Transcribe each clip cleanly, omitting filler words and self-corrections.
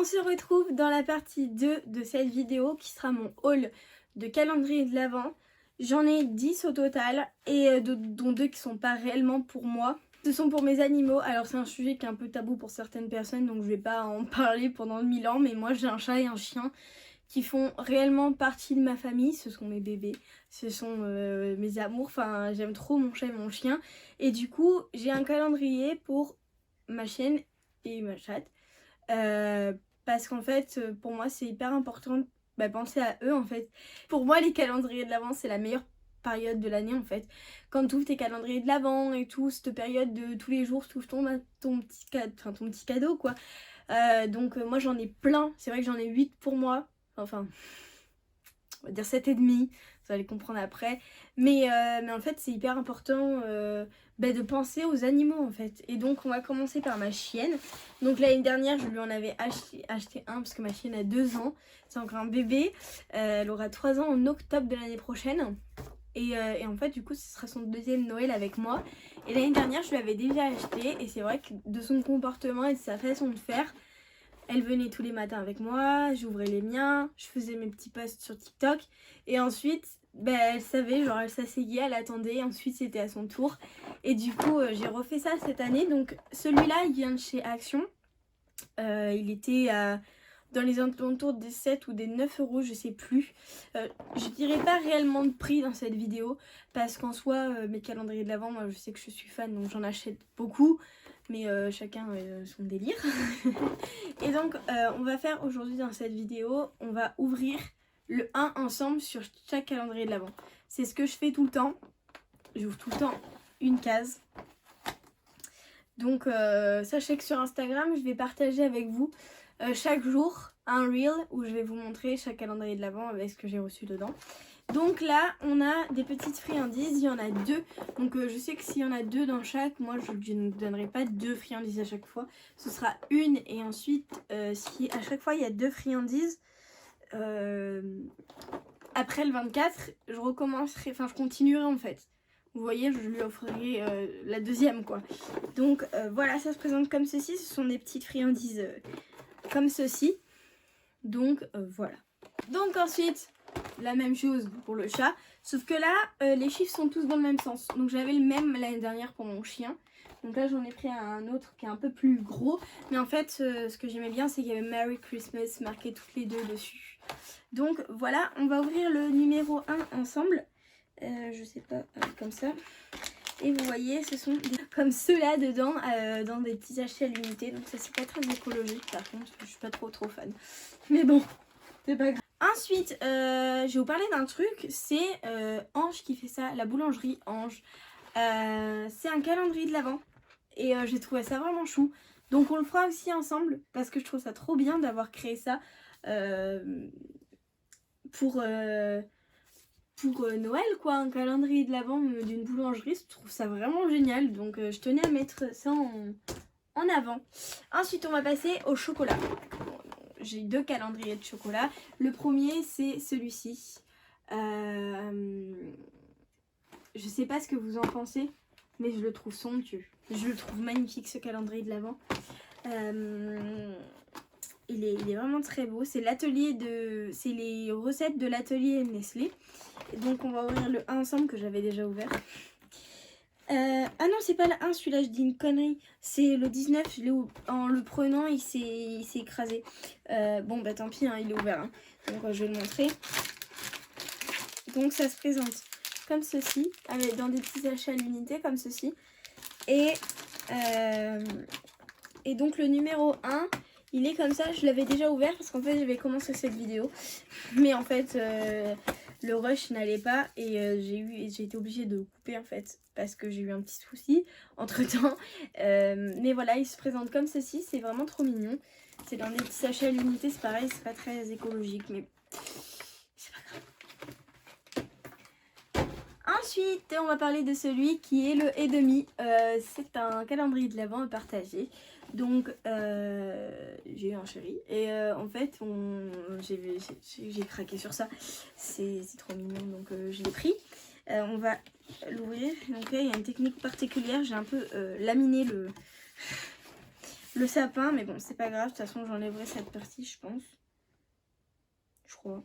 On se retrouve dans la partie 2 de cette vidéo qui sera mon haul de calendrier de l'Avent. J'en ai 10 au total et dont 2 qui sont pas réellement pour moi. Ce sont pour mes animaux. Alors c'est un sujet qui est un peu tabou pour certaines personnes, donc je vais pas en parler pendant 1000 ans, mais moi j'ai un chat et un chien qui font réellement partie de ma famille. Ce sont mes bébés, ce sont mes amours, enfin j'aime trop mon chat et mon chien. Et du coup j'ai un calendrier pour ma chienne et ma chatte. Parce qu'en fait pour moi c'est hyper important de penser à eux en fait. Pour moi les calendriers de l'Avent c'est la meilleure période de l'année en fait. Quand tu ouvres tes calendriers de l'Avent et tout, cette période de tous les jours, tu ouvres ton petit cadeau quoi. Donc moi j'en ai plein, c'est vrai que j'en ai 8 pour moi, enfin on va dire 7 et demi, vous allez comprendre après. Mais en fait c'est hyper important de penser aux animaux en fait. Et donc on va commencer par ma chienne. Donc l'année dernière je lui en avais acheté un parce que ma chienne a 2 ans, c'est encore un bébé. Elle aura 3 ans en octobre de l'année prochaine. Et en fait du coup ce sera son deuxième Noël avec moi. Et l'année dernière je lui avais déjà acheté et c'est vrai que de son comportement et de sa façon de faire, elle venait tous les matins avec moi, j'ouvrais les miens, je faisais mes petits posts sur TikTok et ensuite elle savait, genre elle s'asseyait, elle attendait, ensuite c'était à son tour. Et du coup j'ai refait ça cette année. Donc celui-là il vient de chez Action. Il était dans les alentours des 7 ou des 9 euros, je sais plus. Je dirais pas réellement de prix dans cette vidéo parce qu'en soi mes calendriers de l'Avent, moi je sais que je suis fan donc j'en achète beaucoup. Mais chacun son délire. Et donc on va faire aujourd'hui dans cette vidéo, on va ouvrir le 1 ensemble sur chaque calendrier de l'Avent. C'est ce que je fais tout le temps. J'ouvre tout le temps une case. Donc sachez que sur Instagram, je vais partager avec vous chaque jour un reel où je vais vous montrer chaque calendrier de l'Avent avec ce que j'ai reçu dedans. Donc là, on a des petites friandises, il y en a 2. Donc je sais que s'il y en a 2 dans chaque, moi je ne donnerai pas 2 friandises à chaque fois. Ce sera une et ensuite, si à chaque fois il y a 2 friandises, après le 24, je recommencerai, enfin je continuerai en fait. Vous voyez, je lui offrirai la deuxième quoi. Donc voilà, ça se présente comme ceci. Ce sont des petites friandises comme ceci. Donc voilà. Donc ensuite, la même chose pour le chat. Sauf que là, les chiffres sont tous dans le même sens. Donc j'avais le même l'année dernière pour mon chien. Donc là, j'en ai pris un autre qui est un peu plus gros. Mais en fait, ce que j'aimais bien, c'est qu'il y avait Merry Christmas marqué toutes les deux dessus. Donc voilà, on va ouvrir le numéro 1 ensemble. Je sais pas, comme ça. Et vous voyez, ce sont comme ceux-là dedans, dans des petits sachets à l'unité. Donc ça, c'est pas très écologique par contre, parce que je suis pas trop fan. Mais bon, c'est pas grave. Ensuite, je vais vous parler d'un truc, c'est Ange qui fait ça, la boulangerie Ange. C'est un calendrier de l'Avent et j'ai trouvé ça vraiment chou. Donc on le fera aussi ensemble parce que je trouve ça trop bien d'avoir créé ça pour Noël quoi, un calendrier de l'Avent d'une boulangerie. Je trouve ça vraiment génial, donc je tenais à mettre ça en avant. Ensuite on va passer au chocolat. J'ai 2 calendriers de chocolat. Le premier c'est celui-ci. Je sais pas ce que vous en pensez, mais je le trouve somptueux. Je le trouve magnifique ce calendrier de l'Avent. Il est vraiment très beau. C'est les recettes de l'atelier Nestlé. Donc on va ouvrir le 1 ensemble que j'avais déjà ouvert. Ah non, c'est pas le 1 celui-là, je dis une connerie. C'est le 19, en le prenant il s'est écrasé. Bon bah tant pis, hein, il est ouvert. Hein. Donc je vais le montrer. Donc ça se présente comme ceci, dans des petits achats à l'unité comme ceci. Et donc le numéro 1, il est comme ça. Je l'avais déjà ouvert parce qu'en fait j'avais commencé cette vidéo. Mais en fait le rush n'allait pas et j'ai été obligée de couper en fait parce que j'ai eu un petit souci entre temps. Mais voilà, il se présente comme ceci, c'est vraiment trop mignon. C'est dans des petits sachets à l'unité, c'est pareil, c'est pas très écologique mais c'est pas grave. Ensuite, on va parler de celui qui est le et demi. C'est un calendrier de l'Avent partagé. Donc, j'ai eu un chéri et en fait, j'ai craqué sur ça. C'est trop mignon, donc je l'ai pris. On va l'ouvrir. Donc là, il y a une technique particulière. J'ai un peu laminé le sapin, mais bon, c'est pas grave. De toute façon, j'enlèverai cette partie, je pense. Je crois.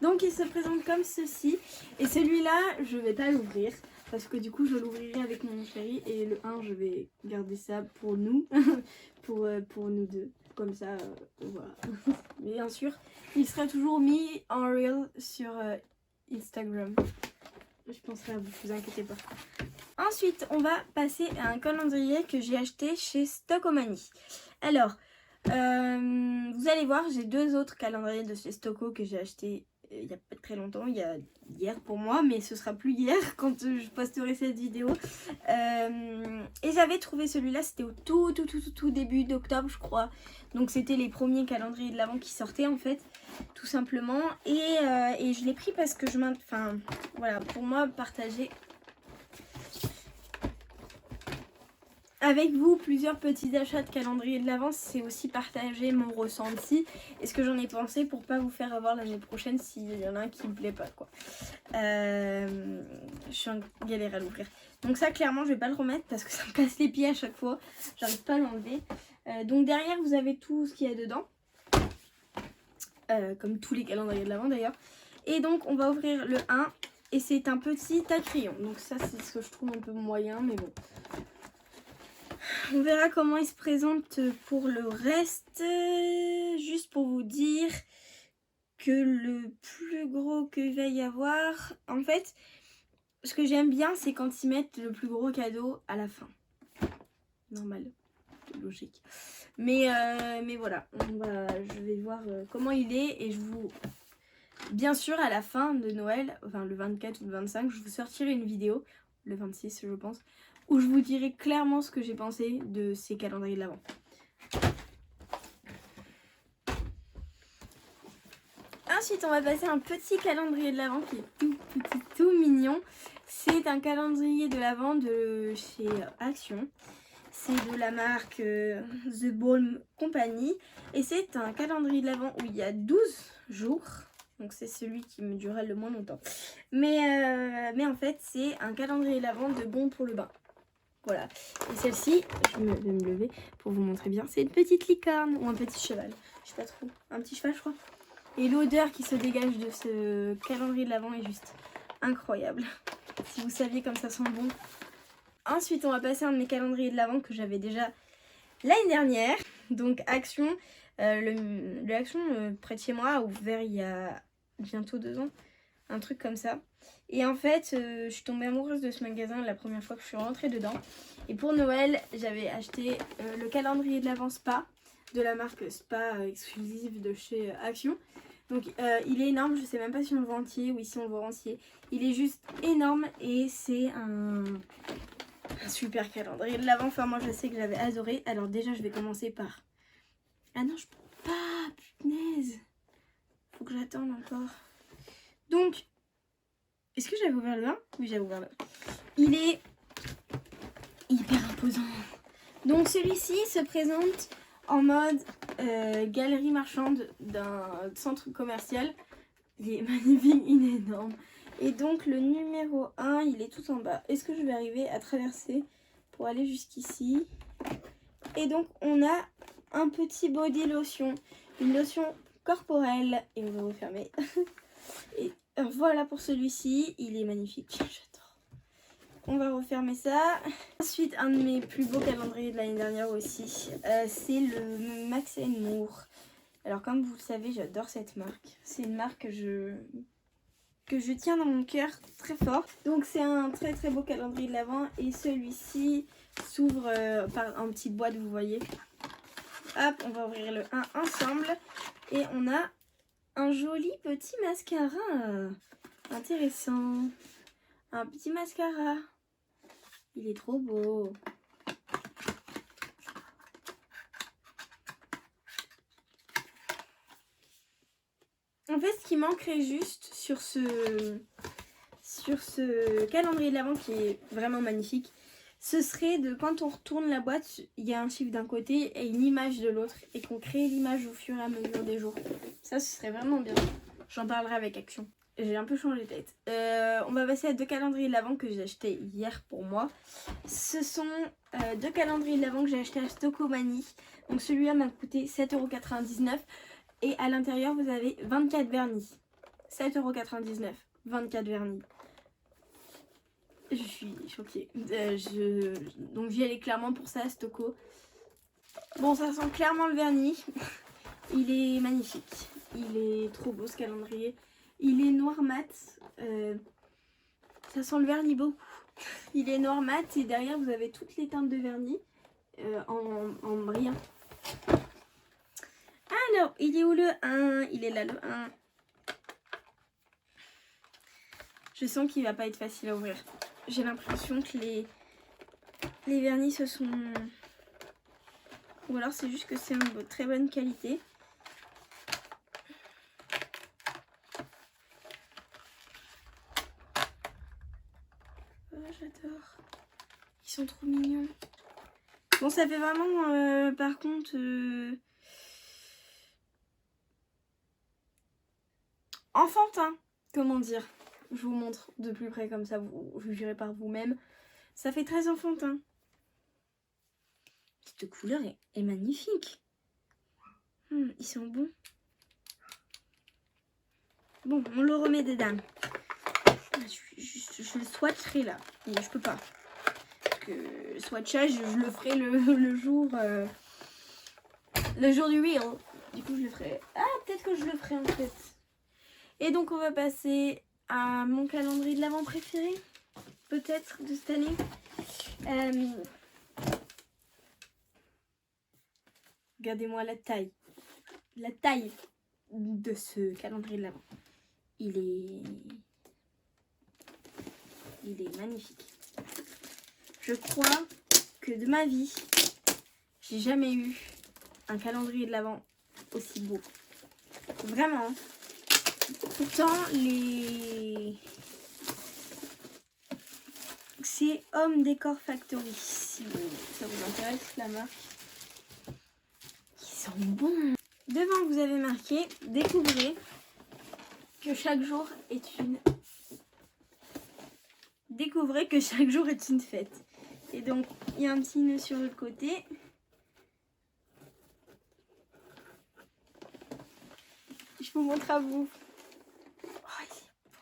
Donc, il se présente comme ceci. Et celui-là, je vais pas l'ouvrir. Parce que du coup, je l'ouvrirai avec mon chéri. Et le 1, je vais garder ça pour nous. pour nous deux. Comme ça, voilà. Mais bien sûr, il sera toujours mis en reel sur Instagram. Je penserai à vous inquiétez pas. Ensuite, on va passer à un calendrier que j'ai acheté chez Stockomanie. Alors, vous allez voir, j'ai 2 autres calendriers de chez Stocko que j'ai acheté il n'y a pas très longtemps, il y a hier pour moi, mais ce sera plus hier quand je posterai cette vidéo. Et j'avais trouvé celui-là, c'était au tout début d'octobre, je crois. Donc c'était les premiers calendriers de l'Avent qui sortaient en fait, tout simplement. Et je l'ai pris parce que enfin voilà, pour moi partager avec vous plusieurs petits achats de calendrier de l'Avent, c'est aussi partager mon ressenti et ce que j'en ai pensé pour pas vous faire avoir l'année prochaine s'il y en a un qui me plaît pas quoi. Je suis en galère à l'ouvrir. Donc ça clairement je vais pas le remettre parce que ça me casse les pieds à chaque fois. J'arrive pas à l'enlever. Donc derrière vous avez tout ce qu'il y a dedans. Comme tous les calendriers de l'Avent d'ailleurs. Et donc on va ouvrir le 1 et c'est un petit à crayon. Donc ça c'est ce que je trouve un peu moyen mais bon. On verra comment il se présente pour le reste. Juste pour vous dire que le plus gros qu'il va y avoir... En fait, ce que j'aime bien, c'est quand ils mettent le plus gros cadeau à la fin. Normal, logique. Mais voilà, je vais voir comment il est et je vous... Bien sûr, à la fin de Noël, enfin le 24 ou le 25, je vous sortirai une vidéo, le 26 je pense, où je vous dirai clairement ce que j'ai pensé de ces calendriers de l'Avent. Ensuite, on va passer à un petit calendrier de l'Avent qui est tout mignon. C'est un calendrier de l'Avent de chez Action. C'est de la marque The Balm Company. Et c'est un calendrier de l'Avent où il y a 12 jours. Donc c'est celui qui me durera le moins longtemps. Mais en fait, c'est un calendrier de l'Avent de bon pour le bain. Voilà. Et celle-ci, je vais me lever pour vous montrer bien. C'est une petite licorne ou un petit cheval. Je sais pas trop. Un petit cheval, je crois. Et l'odeur qui se dégage de ce calendrier de l'Avent est juste incroyable. Si vous saviez comme ça sent bon. Ensuite, on va passer à un de mes calendriers de l'Avent que j'avais déjà l'année dernière. Donc Action. Le Action près de chez moi a ouvert il y a bientôt 2 ans. Un truc comme ça. Et en fait, je suis tombée amoureuse de ce magasin la première fois que je suis rentrée dedans. Et pour Noël, j'avais acheté le calendrier de l'Avent Spa de la marque Spa exclusive de chez Action. Donc il est énorme, je sais même pas si on le voit entier ou si on le voit entier. Il est juste énorme et c'est un super calendrier de l'Avent. Enfin moi je sais que j'avais adoré. Alors déjà je vais commencer par... Ah non je peux pas, punaise. Faut que j'attende encore. Donc, est-ce que j'avais ouvert le 1 ? Oui j'avais ouvert le 1. Il est hyper imposant. Donc celui-ci se présente en mode galerie marchande d'un centre commercial. Il est magnifique, il est énorme. Et donc le numéro 1, il est tout en bas. Est-ce que je vais arriver à traverser pour aller jusqu'ici ? Et donc on a un petit body lotion, une lotion corporelle. Et on va refermer. Et voilà pour celui-ci, il est magnifique, j'adore. On va refermer ça. Ensuite, un de mes plus beaux calendriers de l'année dernière aussi, c'est le Max & More. Alors comme vous le savez, j'adore cette marque. C'est une marque que je tiens dans mon cœur très fort. Donc c'est un très très beau calendrier de l'Avent. Et celui-ci s'ouvre par une petite boîte, vous voyez. Hop, on va ouvrir le 1 ensemble. Et on a un joli petit mascara. Intéressant. Un petit mascara. Il est trop beau. En fait, ce qui manquerait juste sur ce calendrier de l'Avent qui est vraiment magnifique, ce serait de quand on retourne la boîte, il y a un chiffre d'un côté et une image de l'autre et qu'on crée l'image au fur et à mesure des jours. Ça, ce serait vraiment bien. J'en parlerai avec Action. J'ai un peu changé de tête. On va passer à 2 calendriers de l'Avent que j'ai acheté hier pour moi. Ce sont 2 calendriers de l'Avent que j'ai acheté à Stocomanie. Donc celui-là m'a coûté 7,99 € et à l'intérieur vous avez 24 vernis. 7,99 €, 24 vernis. Je suis choquée. Donc j'y allais clairement pour ça à Stoco. Bon, ça sent clairement le vernis. Il est magnifique. Il est trop beau ce calendrier. Il est noir mat. Ça sent le vernis beaucoup. Il est noir mat et derrière vous avez toutes les teintes de vernis en brillant. Alors, il est où le 1? Il est là le 1. Je sens qu'il va pas être facile à ouvrir. J'ai l'impression que les vernis se sont... Ou alors c'est juste que c'est de très bonne qualité. Oh, j'adore. Ils sont trop mignons. Bon, ça fait vraiment, par contre... enfantin, comment dire. Je vous montre de plus près comme ça, vous jugerez par vous-même. Ça fait très enfantin. Cette couleur est magnifique. Ils sont bons. Bon, on le remet dedans. Je le swatcherai là. Mais je peux pas. Parce que le swatchage, je le ferai le jour du reel. Du coup, je le ferai. Ah, peut-être que je le ferai en fait. Et donc, on va passer à mon calendrier de l'Avent préféré. Peut-être de cette année. Regardez-moi la taille. La taille de ce calendrier de l'Avent. Il est magnifique. Je crois que de ma vie, j'ai jamais eu un calendrier de l'Avent aussi beau. Vraiment. Pourtant, c'est Home Decor Factory. Si ça vous intéresse, la marque. Ils sont bons. Devant, vous avez marqué « Découvrez que chaque jour est une... » Découvrez que chaque jour est une fête. Et donc, il y a un petit nœud sur le côté. Je vous montre à vous. Oh, il est beau.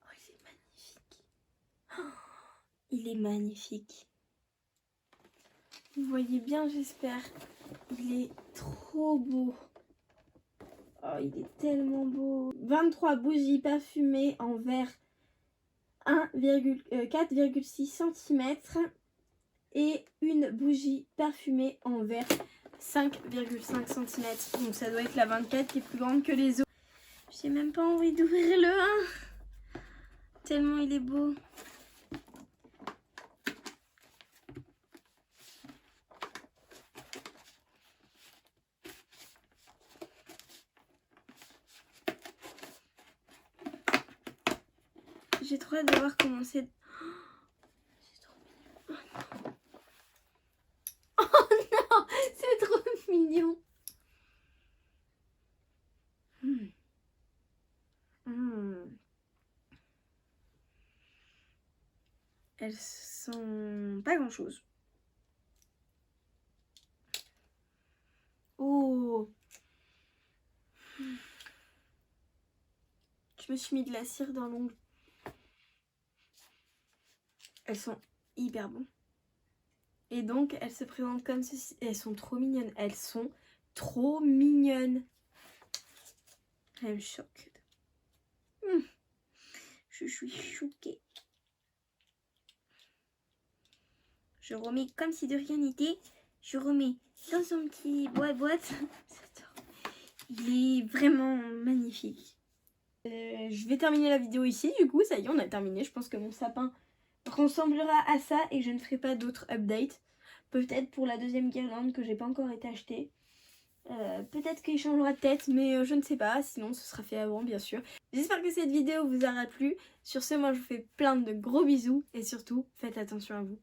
Oh, il est magnifique. Oh, il est magnifique. Vous voyez bien, j'espère. Il est trop beau. Oh, il est tellement beau. 23 bougies parfumées en verre 4,6 cm et une bougie parfumée en verre 5,5 cm. Donc ça doit être la 24 qui est plus grande que les autres. J'ai même pas envie d'ouvrir le 1. Tellement il est beau. J'ai trop hâte de voir comment c'est. C'est trop mignon. Oh non, c'est trop mignon. Elles sont pas grand chose. Oh. Je me suis mis de la cire dans l'ongle. Elles sont hyper bonnes. Et donc, elles se présentent comme ceci. Elles sont trop mignonnes. Elles sont trop mignonnes. I'm shocked. Je suis choquée. Je remets comme si de rien n'était. Je remets dans son petit boîte. Il est vraiment magnifique. Je vais terminer la vidéo ici. Du coup, ça y est, on a terminé. Je pense que mon sapin ressemblera à ça et je ne ferai pas d'autres updates. Peut-être pour la deuxième guirlande que j'ai pas encore été achetée. Peut-être qu'il changera de tête, mais je ne sais pas. Sinon, ce sera fait avant, bien sûr. J'espère que cette vidéo vous aura plu. Sur ce, moi, je vous fais plein de gros bisous. Et surtout, faites attention à vous.